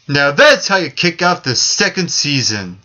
Now that's how you kick off the second season.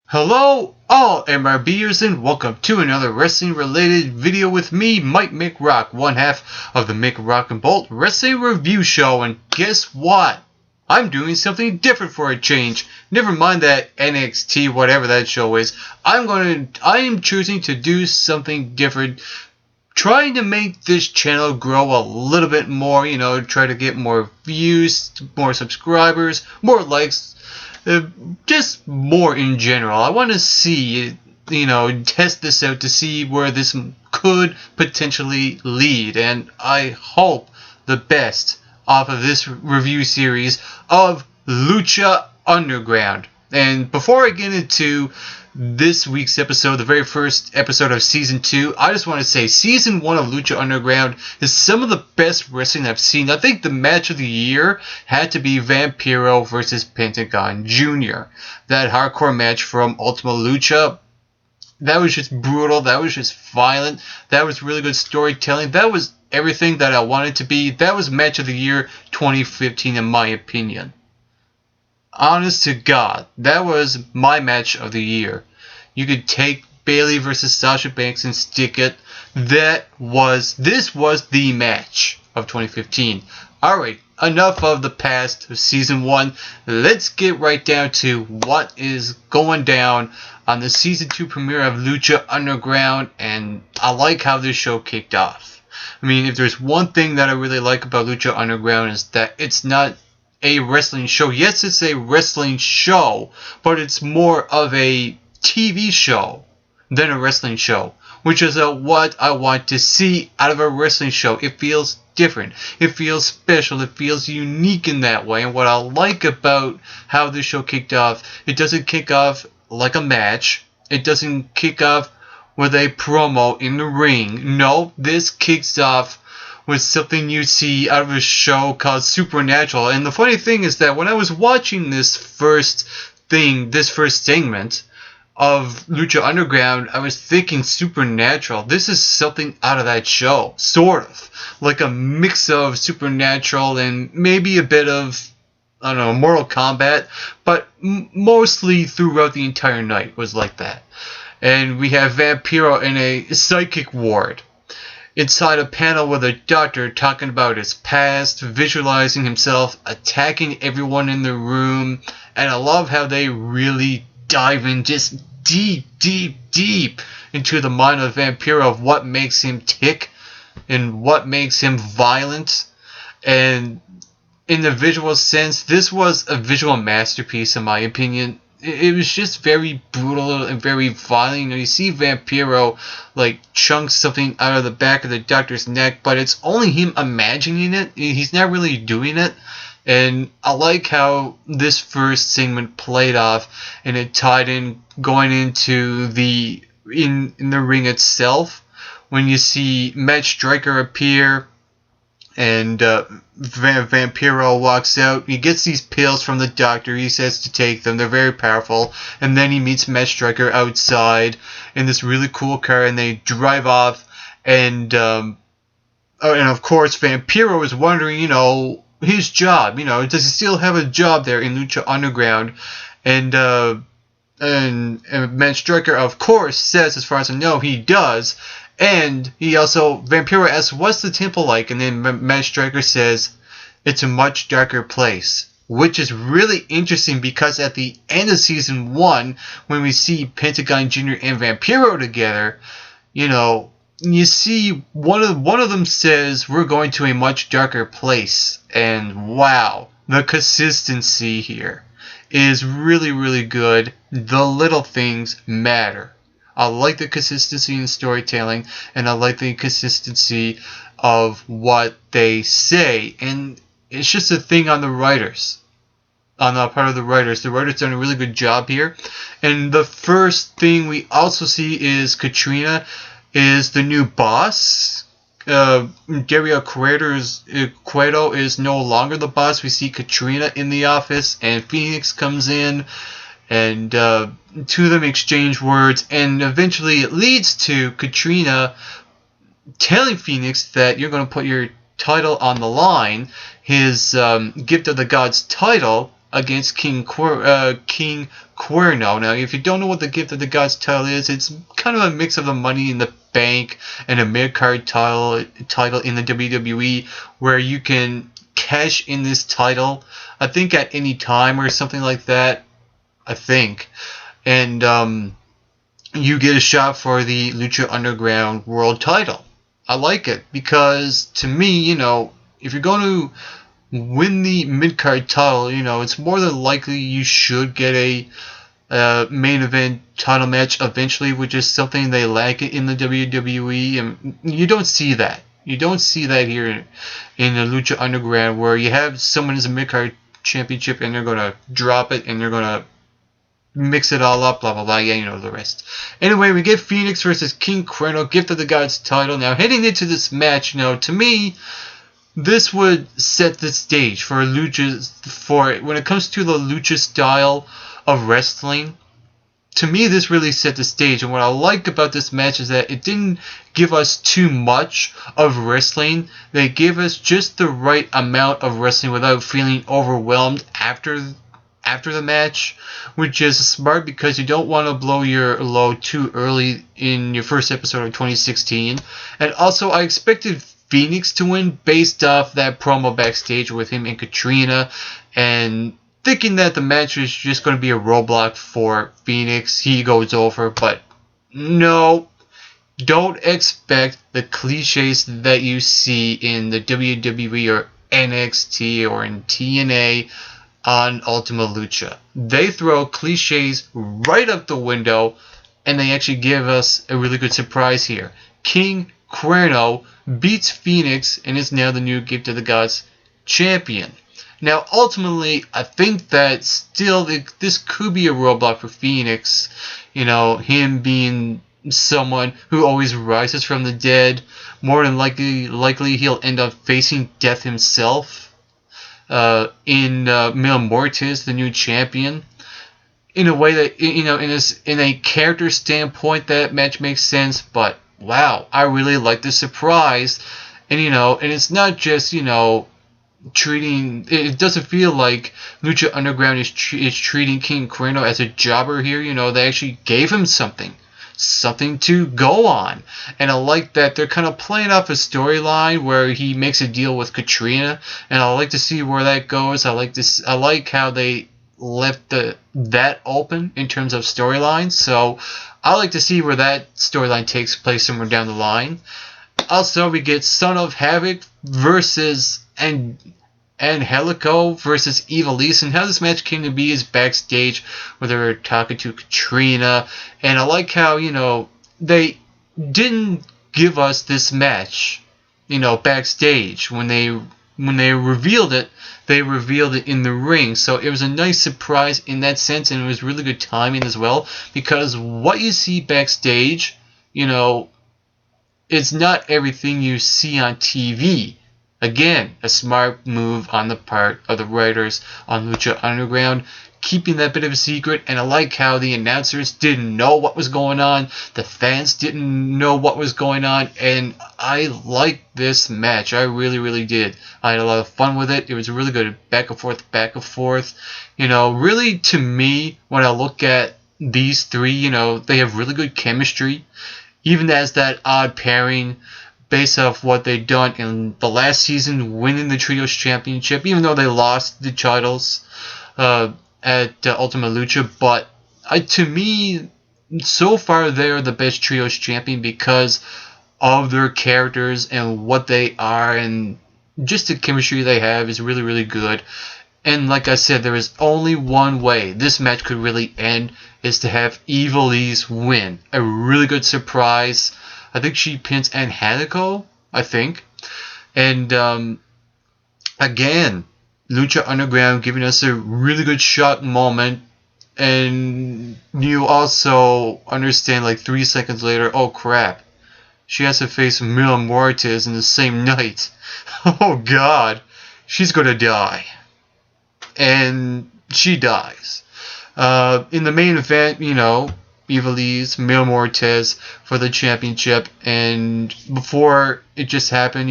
Hello all MRBers and welcome to another wrestling related video with me, Mike McRock, one half of the McRock and Bolt Wrestling Review Show, and guess what? I'm doing something different for a change. Never mind that NXT whatever that show is. I am choosing to do something different, trying to make this channel grow a little bit more, try to get more views, more subscribers, more likes, just more in general. I want to see, test this out to see where this could potentially lead, and I hope the best off of this review series of Lucha Underground. And before I get into this week's episode, the very first episode of Season 2, I just want to say Season 1 of Lucha Underground is some of the best wrestling I've seen. I think the match of the year had to be Vampiro versus Pentagon Jr. That hardcore match from Ultima Lucha, that was just brutal, that was just violent, that was really good storytelling, that was everything that I wanted to be. That was match of the year 2015 in my opinion. Honest to God, that was my match of the year. You could take Bayley versus Sasha Banks and stick it. This was the match of 2015. Alright, enough of the past of Season 1. Let's get right down to what is going down on the Season 2 premiere of Lucha Underground, and I like how this show kicked off. I mean, if there's one thing that I really like about Lucha Underground is that it's not a wrestling show. Yes, it's a wrestling show, but it's more of a TV show than a wrestling show, which is what I want to see out of a wrestling show. It feels different. It feels special. It feels unique in that way. And what I like about how this show kicked off, it doesn't kick off like a match. It doesn't kick off with a promo in the ring. No, this kicks off with something you see out of a show called Supernatural. And the funny thing is that when I was watching this first segment of Lucha Underground, I was thinking Supernatural. This is something out of that show, sort of. Like a mix of Supernatural and maybe a bit of, I don't know, Mortal Kombat, but mostly throughout the entire night was like that. And we have Vampiro in a psychic ward, inside a panel with a doctor talking about his past, visualizing himself attacking everyone in the room. And I love how they really dive in just deep into the mind of Vampiro, of what makes him tick and what makes him violent. And in the visual sense, this was a visual masterpiece in my opinion. It was just very brutal and very violent. You see Vampiro like chunk something out of the back of the doctor's neck, but it's only him imagining it. He's not really doing it. And I like how this first segment played off, and it tied in going into in the ring itself, when you see Matt Striker appear. And Vampiro walks out. He gets these pills from the doctor. He says to take them. They're very powerful. And then he meets Matt Striker outside in this really cool car, and they drive off. And of course, Vampiro is wondering, his job. Does he still have a job there in Lucha Underground? And Matt Striker, of course, says, as far as I know, he does. And Vampiro asks, what's the temple like? And then Matt Striker says, it's a much darker place. Which is really interesting because at the end of Season 1, when we see Pentagon Jr. and Vampiro together, you see one of them says, we're going to a much darker place. And wow, the consistency here is really, really good. The little things matter. I like the consistency in storytelling, and I like the consistency of what they say. And it's just a thing on the writers. On the part of the writers. The writers done a really good job here. And the first thing we also see is Katrina is the new boss. Dario Cueto is no longer the boss. We see Katrina in the office, and Phoenix comes in, and two of them exchange words, and eventually it leads to Katrina telling Phoenix that you're going to put your title on the line, his Gift of the Gods title, against King Cuerno. Now, if you don't know what the Gift of the Gods title is, it's kind of a mix of the Money in the Bank and a mid-card title in the WWE, where you can cash in this title, I think at any time or something like that, I think. And you get a shot for the Lucha Underground World title. I like it because, to me, if you're going to win the mid-card title, it's more than likely you should get a main event title match eventually, which is something they lack in the WWE, and you don't see that. You don't see that here in the Lucha Underground, where you have someone as a mid-card championship and they're going to drop it and they're going to mix it all up, blah blah blah. Yeah, you know the rest. Anyway, we get Phoenix versus King Cuerno, Gift of the Gods title. Now, heading into this match, to me, this would set the stage for Lucha. For when it comes to the Lucha style of wrestling, to me, this really set the stage. And what I like about this match is that it didn't give us too much of wrestling. They gave us just the right amount of wrestling without feeling overwhelmed after the match, which is smart because you don't want to blow your load too early in your first episode of 2016. And also, I expected Phoenix to win based off that promo backstage with him and Katrina, and thinking that the match was just going to be a roadblock for Phoenix. He goes over, but no. Don't expect the cliches that you see in the WWE or NXT or in TNA on Ultima Lucha. They throw cliches right up the window, and they actually give us a really good surprise here. King Cuerno beats Phoenix and is now the new Gift of the Gods champion. Now, ultimately, I think that still this could be a roadblock for Phoenix. Him being someone who always rises from the dead. More than likely he'll end up facing death himself. In Mil Mortis, the new champion, in a way that in a character standpoint, that match makes sense. But wow, I really like the surprise, and it's not just treating. It doesn't feel like Lucha Underground is treating King Cuerno as a jobber here. They actually gave him something to go on, and I like that they're kind of playing off a storyline where he makes a deal with Katrina, and I like to see where that goes. I like how they left that open in terms of storylines, so I like to see where that storyline takes place somewhere down the line. Also, we get Son of Havoc versus Angelico versus Ivelisse, and how this match came to be is backstage where they were talking to Katrina, and I like how they didn't give us this match backstage. When they revealed it, they revealed it in the ring, so it was a nice surprise in that sense, and it was really good timing as well, because what you see backstage, it's not everything you see on TV. Again, a smart move on the part of the writers on Lucha Underground, keeping that bit of a secret, and I like how the announcers didn't know what was going on, the fans didn't know what was going on, and I liked this match. I really, really did. I had a lot of fun with it. It was really good, back and forth. Really, to me, when I look at these three, they have really good chemistry, even as that odd pairing, based off what they've done in the last season, winning the Trios Championship, even though they lost the titles at Ultima Lucha. But to me, so far they are the best Trios champion because of their characters and what they are, and just the chemistry they have is really, really good. And like I said, there is only one way this match could really end, is to have Ivelisse win. A really good surprise. I think she pins Angelico, I think. And again, Lucha Underground giving us a really good shock moment. And you also understand, like 3 seconds later, oh crap, she has to face Mil Muertes in the same night. Oh God, she's gonna die. And she dies. In the main event, Ivelisse, Mil Muertes for the championship, and before it just happened,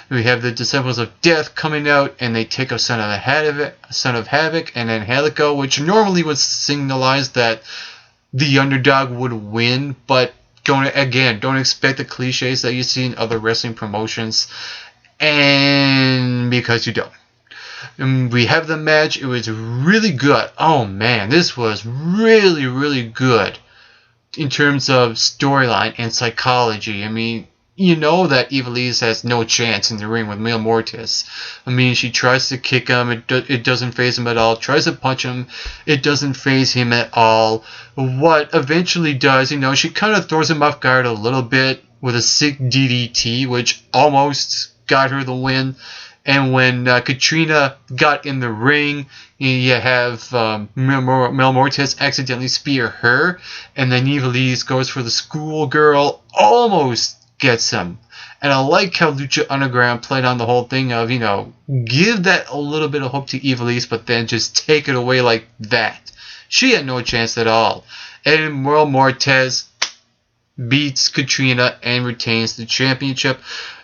we have the Disciples of Death coming out, and they take a Son of Havoc, and then Helico, which normally would signalize that the underdog would win, but don't expect the cliches that you see in other wrestling promotions, and because you don't. And we have the match. It was really good. Oh man, this was really, really good in terms of storyline and psychology. I mean, you know that Ivelisse has no chance in the ring with Mil Muertes. I mean, she tries to kick him. It doesn't faze him at all. Tries to punch him. It doesn't faze him at all. What eventually does, she kind of throws him off guard a little bit with a sick DDT, which almost got her the win. And when Katrina got in the ring, you have Mil Muertes accidentally spear her, and then Ivelisse goes for the schoolgirl, almost gets him. And I like how Lucha Underground played on the whole thing of, give that a little bit of hope to Ivelisse, but then just take it away like that. She had no chance at all. And Mil Muertes beats Katrina and retains the championship.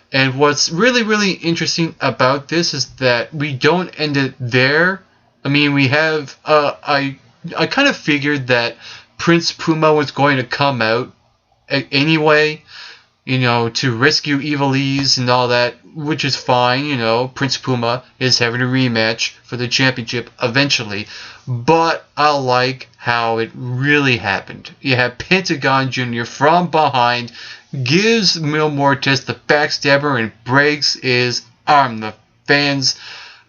And what's really, really interesting about this is that we don't end it there. I mean, we have, I kind of figured that Prince Puma was going to come out anyway, to rescue Ivelisse and all that, which is fine. Prince Puma is having a rematch for the championship eventually. But I like how it really happened. You have Pentagon Jr. from behind, gives Mil Muertes the backstabber and breaks his arm. The fans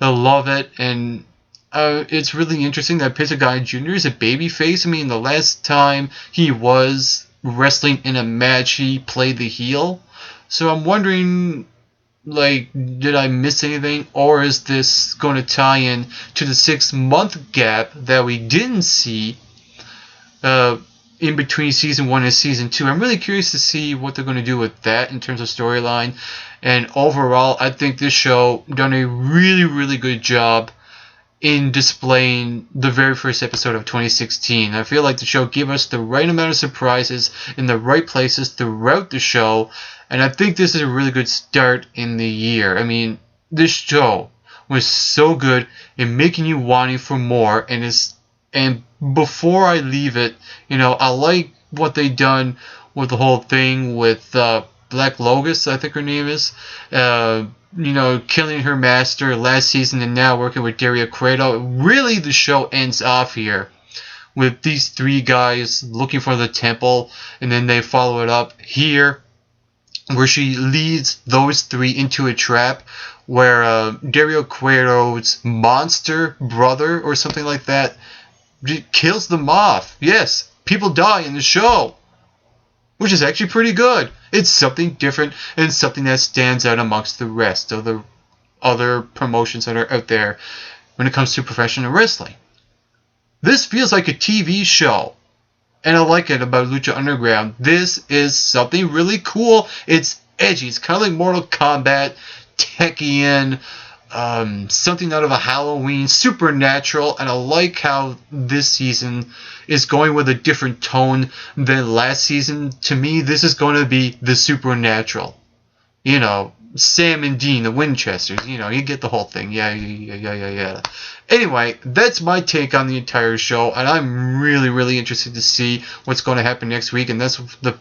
love it, and it's really interesting that Pentagon Jr. is a babyface. I mean, the last time he was wrestling in a match, he played the heel. So I'm wondering, did I miss anything, or is this going to tie in to the 6-month gap that we didn't see in between season 1 and season 2. I'm really curious to see what they're going to do with that in terms of storyline. And overall, I think this show done a really, really good job in displaying the very first episode of 2016. I feel like the show gave us the right amount of surprises in the right places throughout the show. And I think this is a really good start in the year. I mean, this show was so good in making you wanting for more, and before I leave it, I like what they done with the whole thing with Black Lotus, I think her name is, killing her master last season and now working with Daria Cueto. Really, the show ends off here with these 3 guys looking for the temple, and then they follow it up here where she leads those 3 into a trap where Dario Cueto's monster brother or something like that kills them off. Yes, people die in the show, which is actually pretty good. It's something different and something that stands out amongst the rest of the other promotions that are out there when it comes to professional wrestling. This feels like a TV show, and I like it about Lucha Underground. This is something really cool. It's edgy. It's kind of like Mortal Kombat, Tekken, something out of a Halloween, supernatural, and I like how this season is going with a different tone than last season. To me, this is going to be the supernatural. Sam and Dean, the Winchesters, you get the whole thing. Yeah. Anyway, that's my take on the entire show, and I'm really, really interested to see what's going to happen next week, and that's the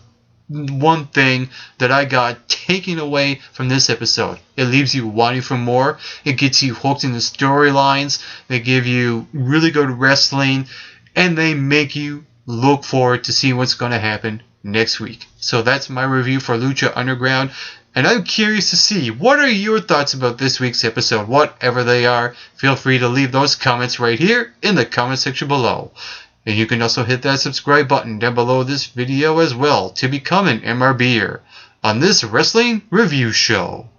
one thing that I got taken away from this episode. It leaves you wanting for more. It gets you hooked in the storylines. They give you really good wrestling, and they make you look forward to seeing what's going to happen next week. So that's my review for Lucha Underground, and I'm curious to see what are your thoughts about this week's episode. Whatever they are, feel free to leave those comments right here in the comment section below. And you can also hit that subscribe button down below this video as well to become an MRBer on this wrestling review show.